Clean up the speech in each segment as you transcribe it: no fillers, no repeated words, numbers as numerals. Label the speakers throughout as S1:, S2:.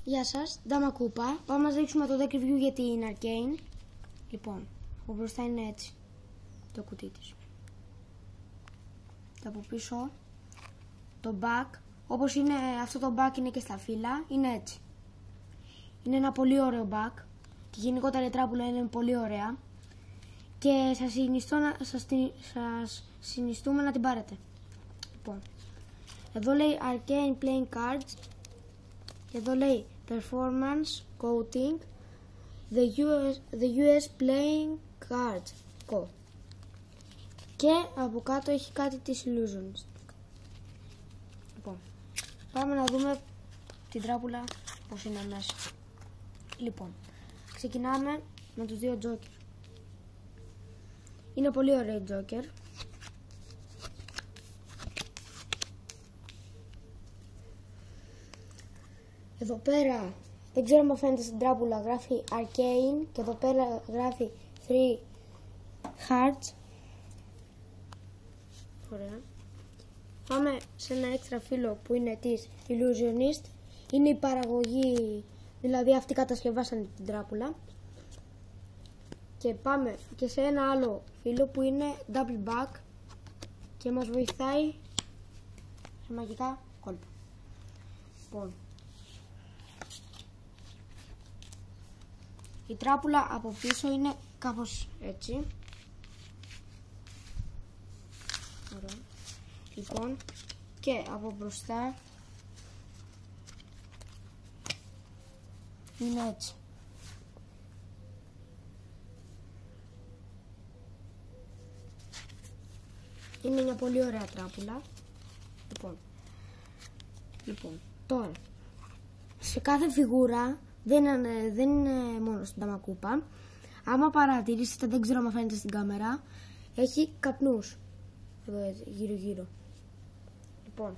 S1: Γεια σας, Ντάμα Κούπα. Πάμε να σας δείξουμε το deck review για την Arcane. Λοιπόν, από μπροστά είναι έτσι το κουτί της. Και από πίσω το back, όπως είναι αυτό το back είναι και στα φύλλα, είναι έτσι. Είναι ένα πολύ ωραίο back και γενικότερα η τράπουλα είναι πολύ ωραία. Και σας συνιστούμε να την πάρετε. Λοιπόν, εδώ λέει Arcane Playing Cards. Και εδώ λέει Performance Coating the US Playing Cards Co. Και από κάτω έχει κάτι της Illusions. Λοιπόν, πάμε να δούμε την τράπουλα πως είναι μέσα. Λοιπόν, ξεκινάμε με τους δύο Joker. Είναι πολύ ωραίο Joker. Εδώ πέρα, δεν ξέρω αν φαίνεται στην τράπουλα, γράφει Arcane και εδώ πέρα γράφει 3 Hearts. Ωραία. Πάμε σε ένα έξτρα φύλλο που είναι της Illusionist. Είναι η παραγωγή, δηλαδή αυτοί κατασκευάσαν την τράπουλα. Και πάμε και σε ένα άλλο φύλλο που είναι Double Back και μας βοηθάει σε μαγικά κόλπα. Λοιπόν, η τράπουλα από πίσω είναι κάπως έτσι. Ωραία. Λοιπόν, και από μπροστά είναι έτσι. Είναι μια πολύ ωραία τράπουλα. Λοιπόν, τώρα σε κάθε φιγούρα δεν είναι μόνο στην Ντάμα Κούπα. Άμα παρατηρήσετε, δεν ξέρω αν φαίνεται στην κάμερα, έχει καπνούς εδώ έτσι, γύρω. Λοιπόν,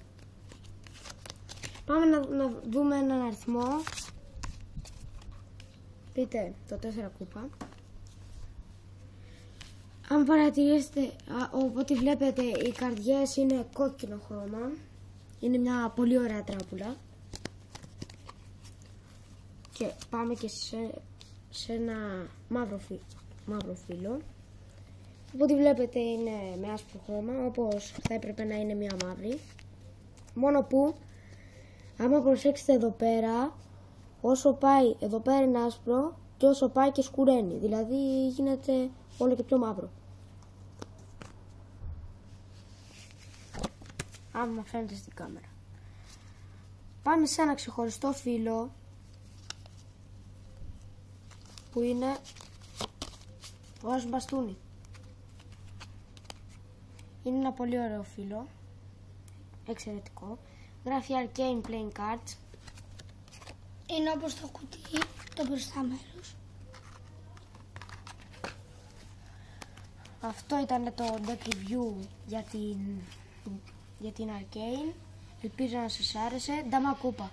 S1: πάμε να δούμε έναν αριθμό. Πείτε το 4 κούπα. Αν παρατηρήσετε, οπότε βλέπετε οι καρδιές είναι κόκκινο χρώμα. Είναι μια πολύ ωραία τράπουλα. Και πάμε και σε ένα μαύρο φύλλο. Οπότε βλέπετε είναι με άσπρο χρώμα, όπως θα έπρεπε να είναι μια μαύρη. Μόνο που, άμα προσέξετε εδώ πέρα, όσο πάει εδώ πέρα είναι άσπρο και όσο πάει και σκουραίνει. Δηλαδή γίνεται όλο και πιο μαύρο. Άμα φαίνεται στην κάμερα. Πάμε σε ένα ξεχωριστό φύλλο που είναι ως μπαστούνι. Είναι ένα πολύ ωραίο φύλλο, εξαιρετικό. Γράφει Arcane Playing Cards.
S2: Είναι όπως το κουτί, το μπροστά μέρος.
S1: Αυτό ήταν το deck review για την Arcane. Ελπίζω να σας άρεσε. Ντάμα Κούπα.